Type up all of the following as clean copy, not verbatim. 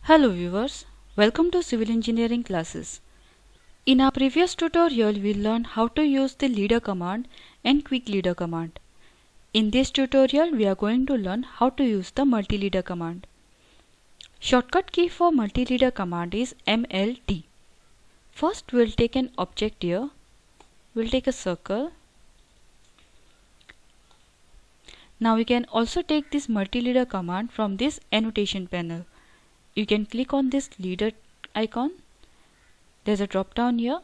Hello viewers, welcome to Civil Engineering classes. In our previous tutorial, we learned how to use the leader command and quick leader command. In this tutorial, we are going to learn how to use the multi-leader command. Shortcut key for multi-leader command is MLT. First, we'll take an object here. We'll take a circle. Now we can also take this multi-leader command from this annotation panel. You can click on this leader icon. There's a drop down here.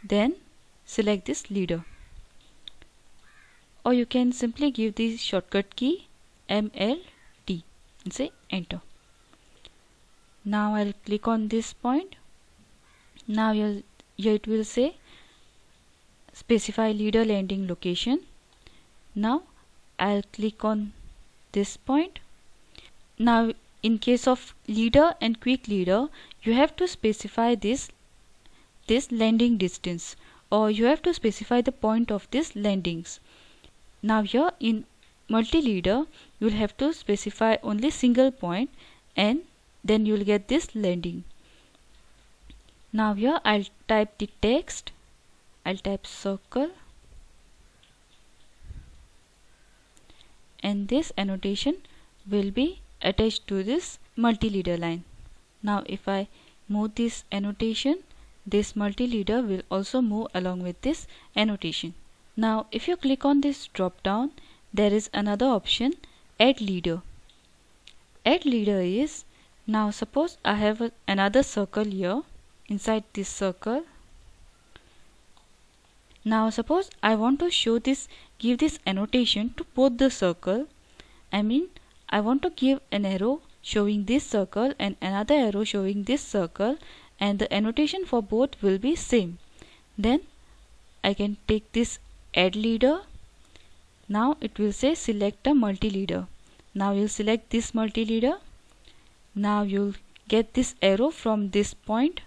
Then select this leader. Or you can simply give the shortcut key MLT and say enter. Now I'll click on this point. Now here it will say specify leader landing location. Now I'll click on this point. Now in case of leader and quick leader, you have to specify this landing distance, or you have to specify the point of these landings. Now here in multi-leader, you will have to specify only single point and then you will get this landing. Now here I'll type the text. I'll type circle and this annotation will be attached to this multi-leader line. Now if I move this annotation, this multi-leader will also move along with this annotation. Now if you click on this drop down, there is another option, add leader. Add leader is, now suppose I have another circle here inside this circle. Now suppose I want to give this annotation to both the circle. I want to give an arrow showing this circle and another arrow showing this circle, and the annotation for both will be same. Then I can take this add leader. Now it will say select a multi-leader. Now you'll select this multi-leader. Now you'll get this arrow from this point.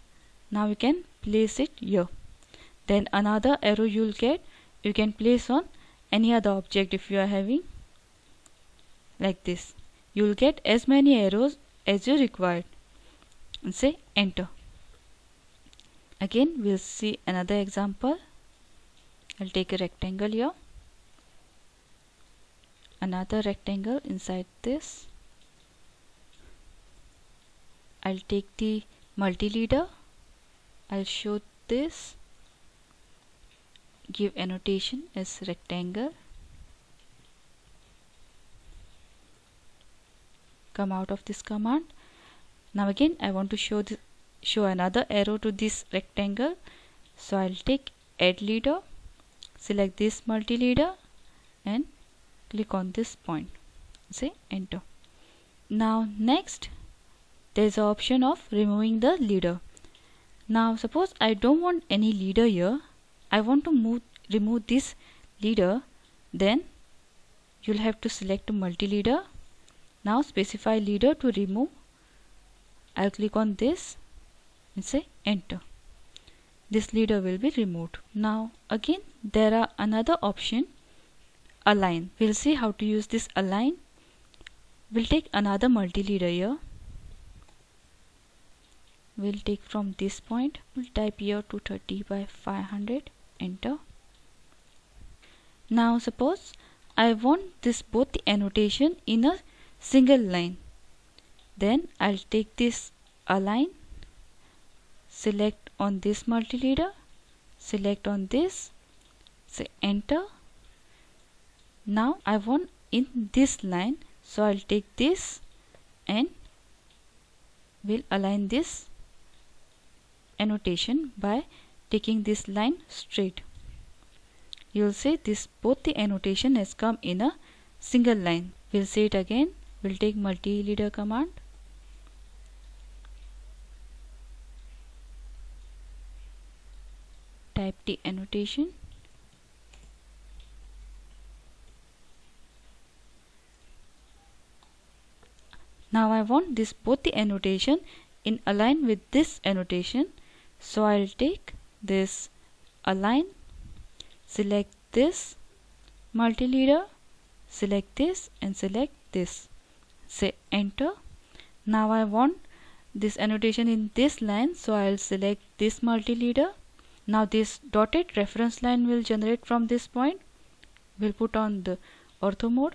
Now you can place it here. Then another arrow you can place on any other object if you are having. Like this, you will get as many arrows as you required and say enter. Again we'll see another example. I'll take a rectangle here, another rectangle inside this. I'll take the multi-leader. I'll show this, give annotation as rectangle. Come out of this command. Now again I want to show another arrow to this rectangle, so I'll take add leader, select this multi-leader and click on this point, say enter. Now next there is an option of removing the leader. Now suppose I don't want any leader here, I want to remove this leader. Then you'll have to select a multi-leader. Now specify leader to remove. I'll click on this and say enter. This leader will be removed. Now again there are another option, align. We'll see how to use this align. We'll take another multi-leader here. We'll take from this point. We'll type here 230 by 500, enter. Now suppose I want both the annotation in a single line. Then I'll take this align, select on this multi-leader, select on this, say enter. Now I want in this line, so I'll take this and will align this annotation by taking this line straight. You'll see both the annotation has come in a single line. We'll say it again. We'll take multi-leader command. Type the annotation. Now I want both the annotation in align with this annotation, so I'll take this align, select this multi-leader, select this and select this, say enter. Now I want this annotation in this line, so I'll select this multi-leader. Now this dotted reference line will generate from this point. We'll put on the ortho mode.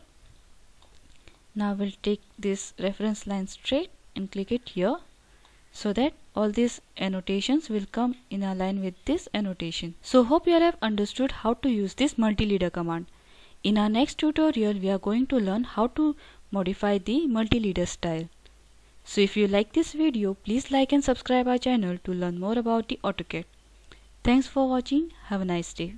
Now we'll take this reference line straight and click it here, so that all these annotations will come in a line with this annotation. So hope you all have understood how to use this multi-leader command. In our next tutorial, we are going to learn how to modify the multi-leader style. So if you like this video, please like and subscribe our channel to learn more about the AutoCAD. Thanks for watching. Have a nice day.